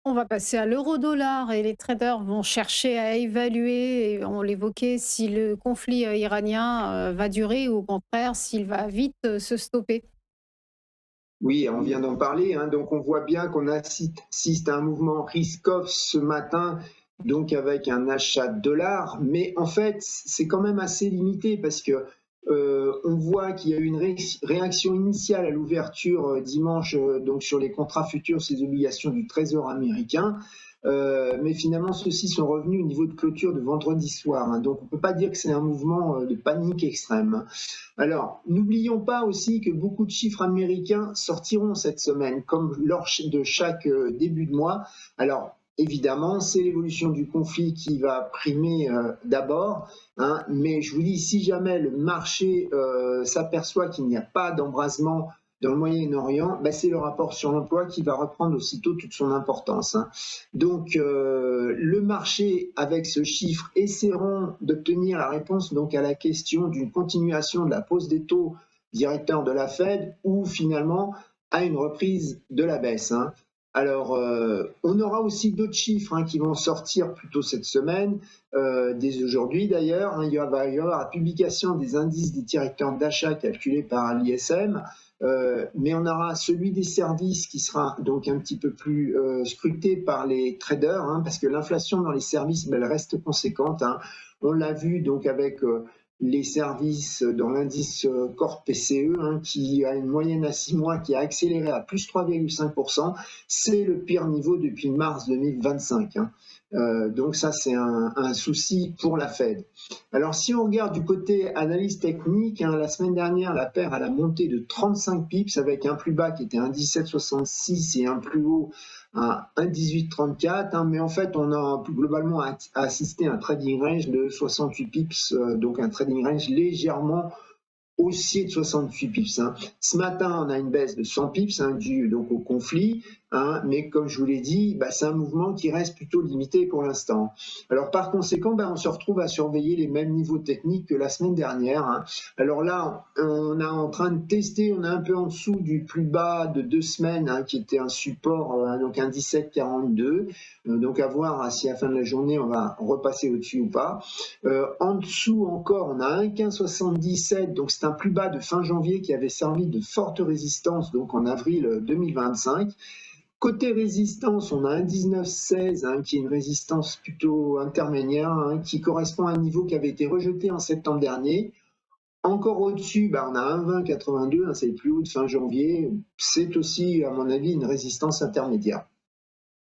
On va passer à l'euro-dollar et les traders vont chercher à évaluer, et on l'évoquait, si le conflit iranien va durer ou au contraire s'il va vite se stopper. Oui, on vient d'en parler, hein, donc on voit bien qu'on assiste à un mouvement risk-off ce matin, donc avec un achat de dollars, mais en fait, c'est quand même assez limité parce que on voit qu'il y a eu une réaction initiale à l'ouverture dimanche, donc sur les contrats futurs, ces obligations du Trésor américain, mais finalement ceux-ci sont revenus au niveau de clôture de vendredi soir, hein, donc on ne peut pas dire que c'est un mouvement de panique extrême, hein. Alors, n'oublions pas aussi que beaucoup de chiffres américains sortiront cette semaine, comme lors de chaque début de mois. Alors, évidemment, c'est l'évolution du conflit qui va primer d'abord, hein, mais je vous dis, si jamais le marché s'aperçoit qu'il n'y a pas d'embrasement dans le Moyen-Orient, ben, c'est le rapport sur l'emploi qui va reprendre aussitôt toute son importance, hein. Donc, le marché, avec ce chiffre, essaieront d'obtenir la réponse donc à la question d'une continuation de la pose des taux directeurs de la Fed ou finalement à une reprise de la baisse, hein. Alors, on aura aussi d'autres chiffres qui vont sortir plutôt cette semaine, dès aujourd'hui d'ailleurs, hein. Va y avoir la publication des indices des directeurs d'achat calculés par l'ISM, mais on aura celui des services qui sera donc un petit peu plus scruté par les traders, hein, parce que l'inflation dans les services, ben, elle reste conséquente, hein. On l'a vu donc avec les services dans l'indice Corp PCE, hein, qui a une moyenne à 6 mois qui a accéléré à plus 3,5%. C'est le pire niveau depuis mars 2025, hein. Donc ça, c'est un souci pour la Fed. Alors, si on regarde du côté analyse technique, hein, la semaine dernière, la paire a monté de 35 pips avec un plus bas qui était un 17,66 et un plus haut à 1,1834, hein, mais en fait, on a globalement assisté à un trading range de 68 pips, donc un trading range légèrement haussier de 68 pips, hein. Ce matin, on a une baisse de 100 pips, hein, due donc au conflit, hein, mais comme je vous l'ai dit, bah, c'est un mouvement qui reste plutôt limité pour l'instant. Alors par conséquent, bah, on se retrouve à surveiller les mêmes niveaux techniques que la semaine dernière, hein. Alors là, on est en train de tester, on est un peu en dessous du plus bas de 2 semaines, hein, qui était un support, donc un 17,42. Donc à voir si à la fin de la journée, on va repasser au-dessus ou pas. En dessous encore, on a un 15,77, donc c'est un plus bas de fin janvier qui avait servi de forte résistance donc en avril 2025. Côté résistance, on a un 19,16, hein, qui est une résistance plutôt intermédiaire, hein, qui correspond à un niveau qui avait été rejeté en septembre dernier. Encore au-dessus, bah, on a un 20,82, hein, c'est le plus haut de fin janvier. C'est aussi, à mon avis, une résistance intermédiaire.